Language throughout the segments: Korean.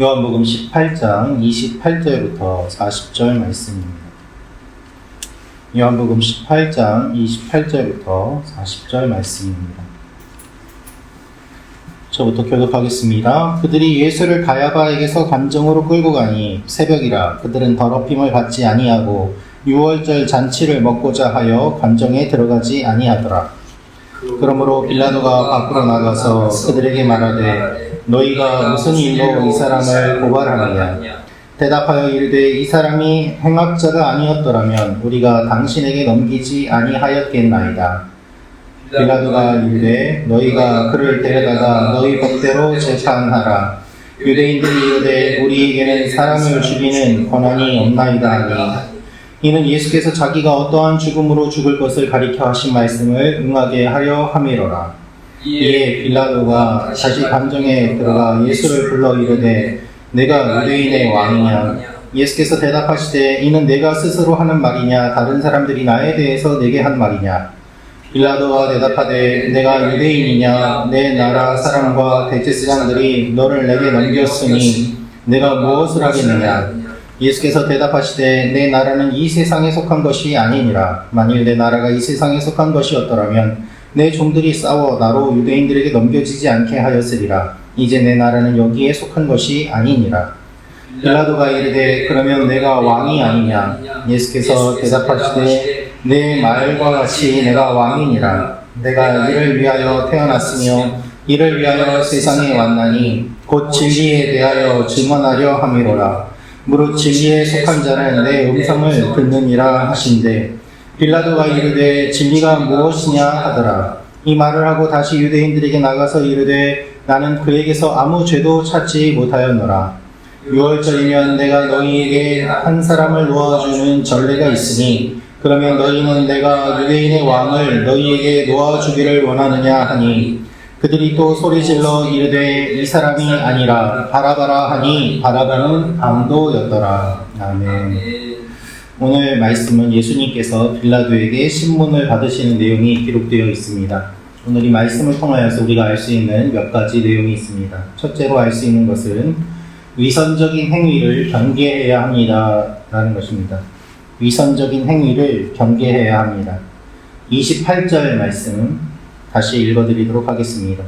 요한복음 18장 28절부터 40절 말씀입니다. 요한복음 18장 28절부터 40절 말씀입니다. 저부터 교독하겠습니다. 그들이 예수를 가야바에게서 관정으로 끌고 가니 새벽이라 그들은 더럽힘을 받지 아니하고 유월절 잔치를 먹고자 하여 관정에 들어가지 아니하더라. 그러므로 빌라도가 밖으로 나가서 그들에게 말하되 너희가 무슨 일로 이 사람을 고발하느냐? 대답하여 이르되 이 사람이 행악자가 아니었더라면 우리가 당신에게 넘기지 아니하였겠나이다. 빌라도가 이르되 너희가 그를 데려다가 너희 법대로 재판하라. 유대인들이 이르되 우리에게는 사람을 죽이는 권한이 없나이다 하니 이는 예수께서 자기가 어떠한 죽음으로 죽을 것을 가리켜 하신 말씀을 응하게 하려 함이로라. 이에 빌라도가 다시 관정에 들어가 예수를 불러 이르되 내가 유대인의 왕이냐? 예수께서 대답하시되 이는 내가 스스로 하는 말이냐 다른 사람들이 나에 대해서 내게 한 말이냐? 빌라도가 대답하되 내가 유대인이냐? 내 나라 사람과 대제사장들이 너를 내게 넘겼으니 내가 무엇을 하겠느냐? 예수께서 대답하시되 내 나라는 이 세상에 속한 것이 아니니라. 만일 내 나라가 이 세상에 속한 것이었더라면 내 종들이 싸워 나로 유대인들에게 넘겨지지 않게 하였으리라. 이제 내 나라는 여기에 속한 것이 아니니라. 빌라도가 이르되 그러면 내가 왕이 아니냐? 예수께서 대답하시되 내 말과 같이 내가 왕이니라. 내가 이를 위하여 태어났으며 이를 위하여 세상에 왔나니 곧 진리에 대하여 증언하려 함이로라. 무릇 진리에 속한 자는 내 음성을 듣느니라 하신대 빌라도가 이르되 진리가 무엇이냐 하더라. 이 말을 하고 다시 유대인들에게 나가서 이르되 나는 그에게서 아무 죄도 찾지 못하였노라. 유월절이면 내가 너희에게 한 사람을 놓아주는 전례가 있으니 그러면 너희는 내가 유대인의 왕을 너희에게 놓아주기를 원하느냐 하니 그들이 또 소리질러 이르되 이 사람이 아니라 바라바라 하니 바라바는 강도였더라. 아멘. 오늘 말씀은 예수님께서 빌라도에게 신문을 받으시는 내용이 기록되어 있습니다. 오늘 이 말씀을 통하여서 우리가 알 수 있는 몇 가지 내용이 있습니다. 첫째로 알 수 있는 것은 위선적인 행위를 경계해야 합니다 라는 것입니다. 위선적인 행위를 경계해야 합니다. 28절 말씀 다시 읽어드리도록 하겠습니다.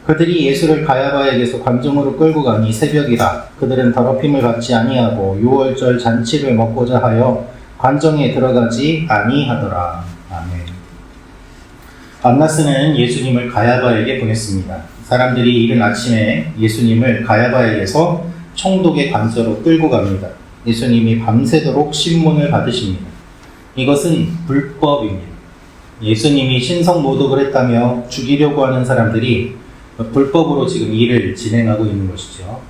그들이 예수를 가야바에게서 관정으로 끌고 가니 새벽이라 그들은 더럽힘을 받지 아니하고 유월절 잔치를 먹고자 하여 관정에 들어가지 아니하더라. 아멘. 안나스는 예수님을 가야바에게 보냈습니다. 사람들이 이른 아침에 예수님을 가야바에게서 총독의 관저로 끌고 갑니다. 예수님이 밤새도록 신문을 받으십니다. 이것은 불법입니다. 예수님이 신성모독을 했다며 죽이려고 하는 사람들이 불법으로 지금 일을 진행하고 있는 것이죠.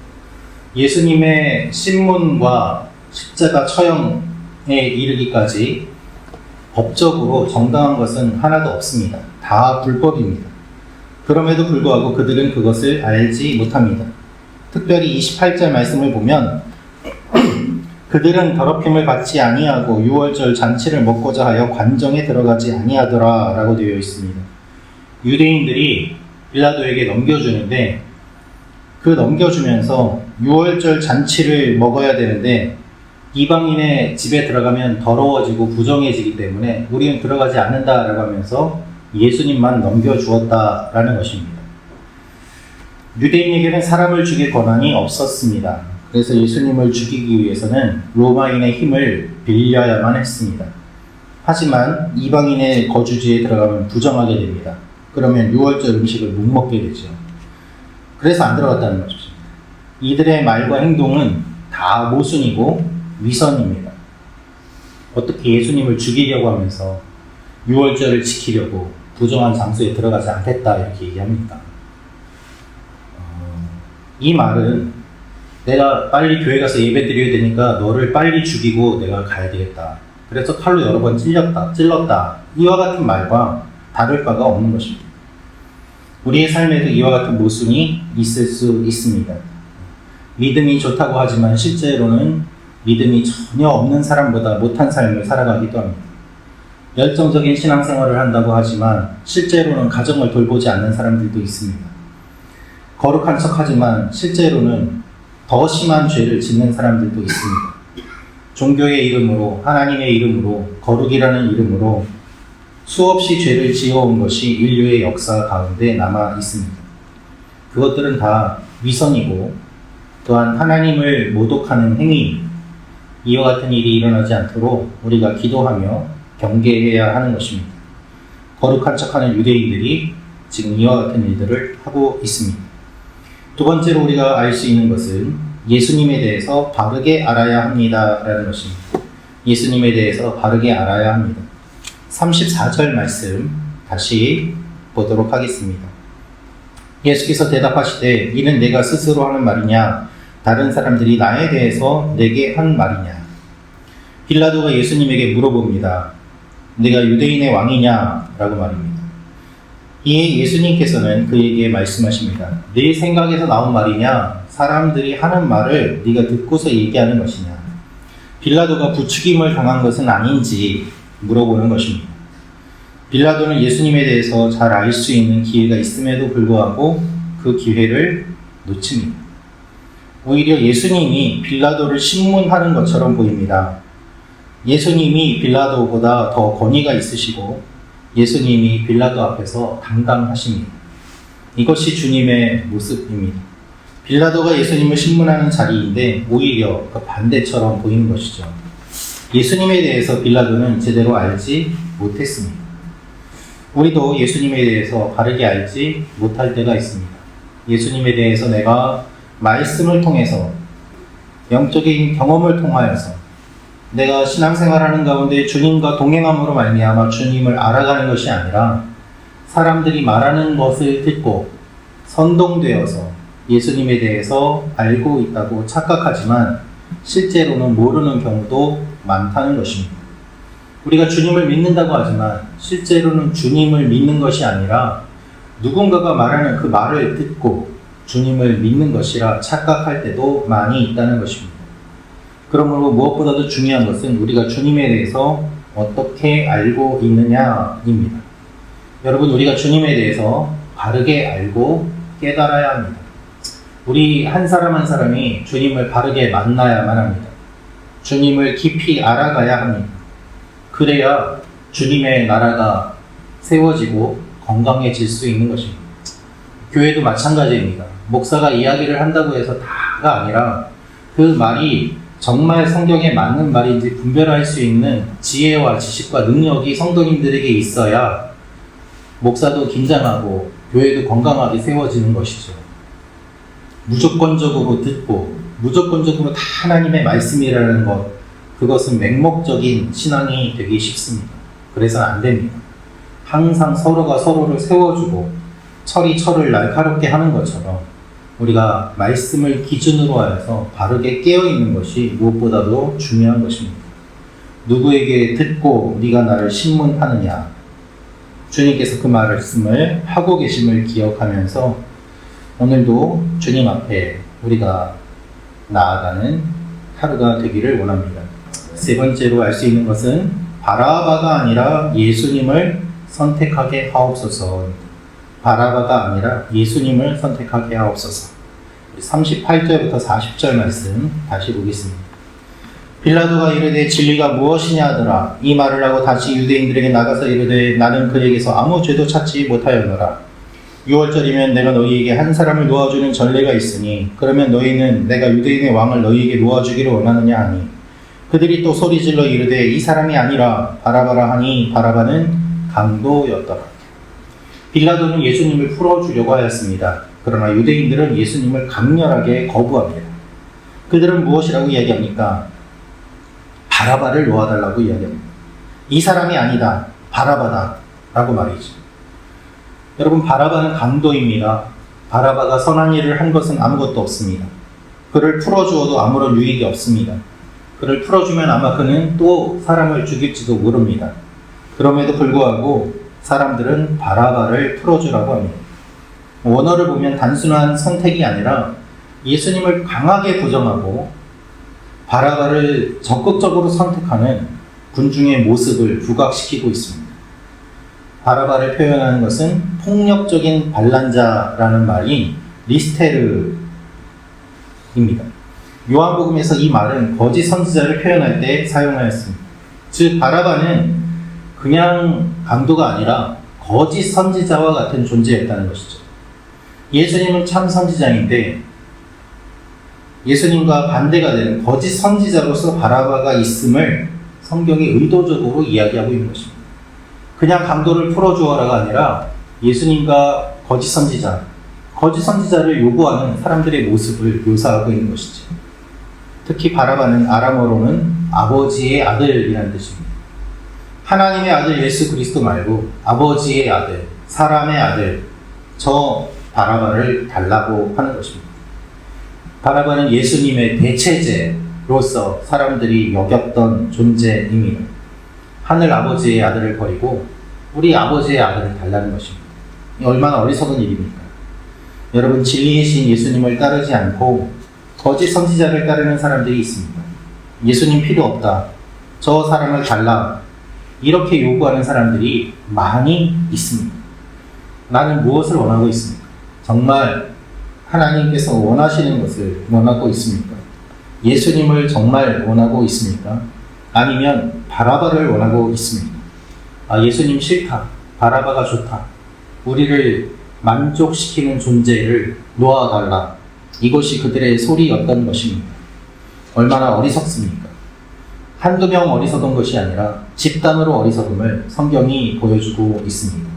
예수님의 신문과 십자가 처형에 이르기까지 법적으로 정당한 것은 하나도 없습니다. 다 불법입니다. 그럼에도 불구하고 그들은 그것을 알지 못합니다. 특별히 28절 말씀을 보면 그들은 더럽힘을 받지 아니하고 유월절 잔치를 먹고자 하여 관정에 들어가지 아니하더라 라고 되어 있습니다. 유대인들이 빌라도에게 넘겨주는데 그 넘겨주면서 유월절 잔치를 먹어야 되는데 이방인의 집에 들어가면 더러워지고 부정해지기 때문에 우리는 들어가지 않는다라고 하면서 예수님만 넘겨주었다라는 것입니다. 유대인에게는 사람을 죽일 권한이 없었습니다. 그래서 예수님을 죽이기 위해서는 로마인의 힘을 빌려야만 했습니다. 하지만 이방인의 거주지에 들어가면 부정하게 됩니다. 그러면 유월절 음식을 못 먹게 되죠. 그래서 안 들어갔다는 것입니다. 이들의 말과 행동은 다 모순이고 위선입니다. 어떻게 예수님을 죽이려고 하면서 유월절을 지키려고 부정한 장소에 들어가지 않겠다 이렇게 얘기합니까? 이 말은 내가 빨리 교회 가서 예배 드려야 되니까 너를 빨리 죽이고 내가 가야 되겠다. 그래서 칼로 여러 번 찔렀다. 이와 같은 말과 다를 바가 없는 것입니다. 우리의 삶에도 이와 같은 모순이 있을 수 있습니다. 믿음이 좋다고 하지만 실제로는 믿음이 전혀 없는 사람보다 못한 삶을 살아가기도 합니다. 열정적인 신앙생활을 한다고 하지만 실제로는 가정을 돌보지 않는 사람들도 있습니다. 거룩한 척하지만 실제로는 더 심한 죄를 짓는 사람들도 있습니다. 종교의 이름으로, 하나님의 이름으로, 거룩이라는 이름으로 수없이 죄를 지어온 것이 인류의 역사 가운데 남아 있습니다. 그것들은 다 위선이고 또한 하나님을 모독하는 행위, 이와 같은 일이 일어나지 않도록 우리가 기도하며 경계해야 하는 것입니다. 거룩한 척하는 유대인들이 지금 이와 같은 일들을 하고 있습니다. 두 번째로 우리가 알 수 있는 것은 예수님에 대해서 바르게 알아야 합니다라는 것입니다. 예수님에 대해서 바르게 알아야 합니다. 34절 말씀 다시 보도록 하겠습니다. 예수께서 대답하시되 이는 내가 스스로 하는 말이냐 다른 사람들이 나에 대해서 내게 한 말이냐. 빌라도가 예수님에게 물어봅니다. 내가 유대인의 왕이냐? 라고 말입니다. 이에 예수님께서는 그에게 말씀하십니다. 네 생각에서 나온 말이냐? 사람들이 하는 말을 네가 듣고서 얘기하는 것이냐? 빌라도가 부추김을 당한 것은 아닌지 물어보는 것입니다. 빌라도는 예수님에 대해서 잘 알 수 있는 기회가 있음에도 불구하고 그 기회를 놓칩니다. 오히려 예수님이 빌라도를 신문하는 것처럼 보입니다. 예수님이 빌라도보다 더 권위가 있으시고 예수님이 빌라도 앞에서 당당하십니다. 이것이 주님의 모습입니다. 빌라도가 예수님을 신문하는 자리인데 오히려 그 반대처럼 보이는 것이죠. 예수님에 대해서 빌라도는 제대로 알지 못했습니다. 우리도 예수님에 대해서 바르게 알지 못할 때가 있습니다. 예수님에 대해서 내가 말씀을 통해서 영적인 경험을 통하여서 내가 신앙생활하는 가운데 주님과 동행함으로 말미암아 주님을 알아가는 것이 아니라 사람들이 말하는 것을 듣고 선동되어서 예수님에 대해서 알고 있다고 착각하지만 실제로는 모르는 경우도 많다는 것입니다. 우리가 주님을 믿는다고 하지만 실제로는 주님을 믿는 것이 아니라 누군가가 말하는 그 말을 듣고 주님을 믿는 것이라 착각할 때도 많이 있다는 것입니다. 그러므로 무엇보다도 중요한 것은 우리가 주님에 대해서 어떻게 알고 있느냐입니다. 여러분, 우리가 주님에 대해서 바르게 알고 깨달아야 합니다. 우리 한 사람 한 사람이 주님을 바르게 만나야만 합니다. 주님을 깊이 알아가야 합니다. 그래야 주님의 나라가 세워지고 건강해질 수 있는 것입니다. 교회도 마찬가지입니다. 목사가 이야기를 한다고 해서 다가 아니라 그 말이 정말 성경에 맞는 말인지 분별할 수 있는 지혜와 지식과 능력이 성도님들에게 있어야 목사도 긴장하고 교회도 건강하게 세워지는 것이죠. 무조건적으로 듣고 무조건적으로 다 하나님의 말씀이라는 것, 그것은 맹목적인 신앙이 되기 쉽습니다. 그래서 안 됩니다. 항상 서로가 서로를 세워주고 철이 철을 날카롭게 하는 것처럼 우리가 말씀을 기준으로 하여서 바르게 깨어있는 것이 무엇보다도 중요한 것입니다. 누구에게 듣고 네가 나를 신문하느냐? 주님께서 그 말씀을 하고 계심을 기억하면서 오늘도 주님 앞에 우리가 나아가는 하루가 되기를 원합니다. 세 번째로 알 수 있는 것은 바라바가 아니라 예수님을 선택하게 하옵소서. 바라바가 아니라 예수님을 선택하게 하옵소서. 38절부터 40절 말씀 다시 보겠습니다. 빌라도가 이르되 진리가 무엇이냐 하더라. 이 말을 하고 다시 유대인들에게 나가서 이르되 나는 그에게서 아무 죄도 찾지 못하였노라. 6월절이면 내가 너희에게 한 사람을 놓아주는 전례가 있으니 그러면 너희는 내가 유대인의 왕을 너희에게 놓아주기를 원하느냐 하니 그들이 또 소리질러 이르되 이 사람이 아니라 바라바라 하니 바라바는 강도였더라. 빌라도는 예수님을 풀어주려고 하였습니다. 그러나 유대인들은 예수님을 강렬하게 거부합니다. 그들은 무엇이라고 이야기합니까? 바라바를 놓아달라고 이야기합니다. 이 사람이 아니다, 바라바다 라고 말이죠. 여러분, 바라바는 강도입니다. 바라바가 선한 일을 한 것은 아무것도 없습니다. 그를 풀어주어도 아무런 유익이 없습니다. 그를 풀어주면 아마 그는 또 사람을 죽일지도 모릅니다. 그럼에도 불구하고 사람들은 바라바를 풀어주라고 합니다. 원어를 보면 단순한 선택이 아니라 예수님을 강하게 부정하고 바라바를 적극적으로 선택하는 군중의 모습을 부각시키고 있습니다. 바라바를 표현하는 것은 폭력적인 반란자라는 말이 리스테르입니다. 요한복음에서 이 말은 거짓 선지자를 표현할 때 사용하였습니다. 즉 바라바는 그냥 강도가 아니라 거짓 선지자와 같은 존재였다는 것이죠. 예수님은 참 선지자인데 예수님과 반대가 되는 거짓 선지자로서 바라바가 있음을 성경이 의도적으로 이야기하고 있는 것입니다. 그냥 강도를 풀어주어라가 아니라 예수님과 거짓 선지자를 요구하는 사람들의 모습을 묘사하고 있는 것이죠. 특히 바라바는 아람어로는 아버지의 아들이라는 뜻입니다. 하나님의 아들 예수 그리스도 말고 아버지의 아들, 사람의 아들, 저 바라바를 달라고 하는 것입니다. 바라바는 예수님의 대체제로서 사람들이 여겼던 존재입니다. 하늘 아버지의 아들을 버리고 우리 아버지의 아들을 달라는 것입니다. 얼마나 어리석은 일입니까? 여러분, 진리의 신 예수님을 따르지 않고 거짓 선지자를 따르는 사람들이 있습니다. 예수님 필요 없다, 저 사람을 달라, 이렇게 요구하는 사람들이 많이 있습니다. 나는 무엇을 원하고 있습니까? 정말 하나님께서 원하시는 것을 원하고 있습니까? 예수님을 정말 원하고 있습니까? 아니면 바라바를 원하고 있습니까? 예수님 싫다, 바라바가 좋다, 우리를 만족시키는 존재를 놓아달라, 이것이 그들의 소리였던 것입니다. 얼마나 어리석습니까? 한두 명 어리석은 것이 아니라 집단으로 어리석음을 성경이 보여주고 있습니다.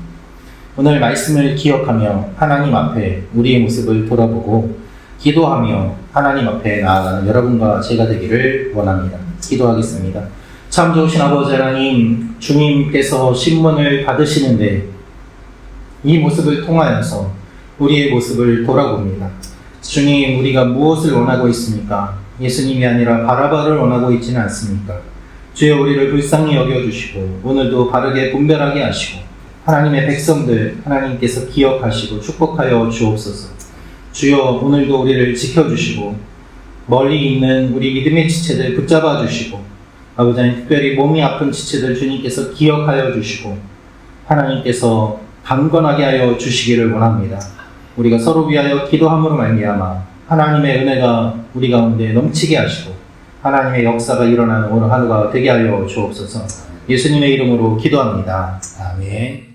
오늘 말씀을 기억하며 하나님 앞에 우리의 모습을 돌아보고 기도하며 하나님 앞에 나아가는 여러분과 제가 되기를 원합니다. 기도하겠습니다. 참 좋으신 아버지 하나님, 주님께서 신문을 받으시는데 이 모습을 통하여서 우리의 모습을 돌아봅니다. 주님, 우리가 무엇을 원하고 있습니까? 예수님이 아니라 바라바를 원하고 있지는 않습니까? 주여, 우리를 불쌍히 여겨주시고 오늘도 바르게 분별하게 하시고 하나님의 백성들 하나님께서 기억하시고 축복하여 주옵소서. 주여, 오늘도 우리를 지켜주시고 멀리 있는 우리 믿음의 지체들 붙잡아 주시고 아버지 하나님, 특별히 몸이 아픈 지체들 주님께서 기억하여 주시고 하나님께서 강건하게 하여 주시기를 원합니다. 우리가 서로 위하여 기도함으로 말미암아 하나님의 은혜가 우리 가운데 넘치게 하시고 하나님의 역사가 일어나는 오늘 하루가 되게 하여 주옵소서. 예수님의 이름으로 기도합니다. 아멘.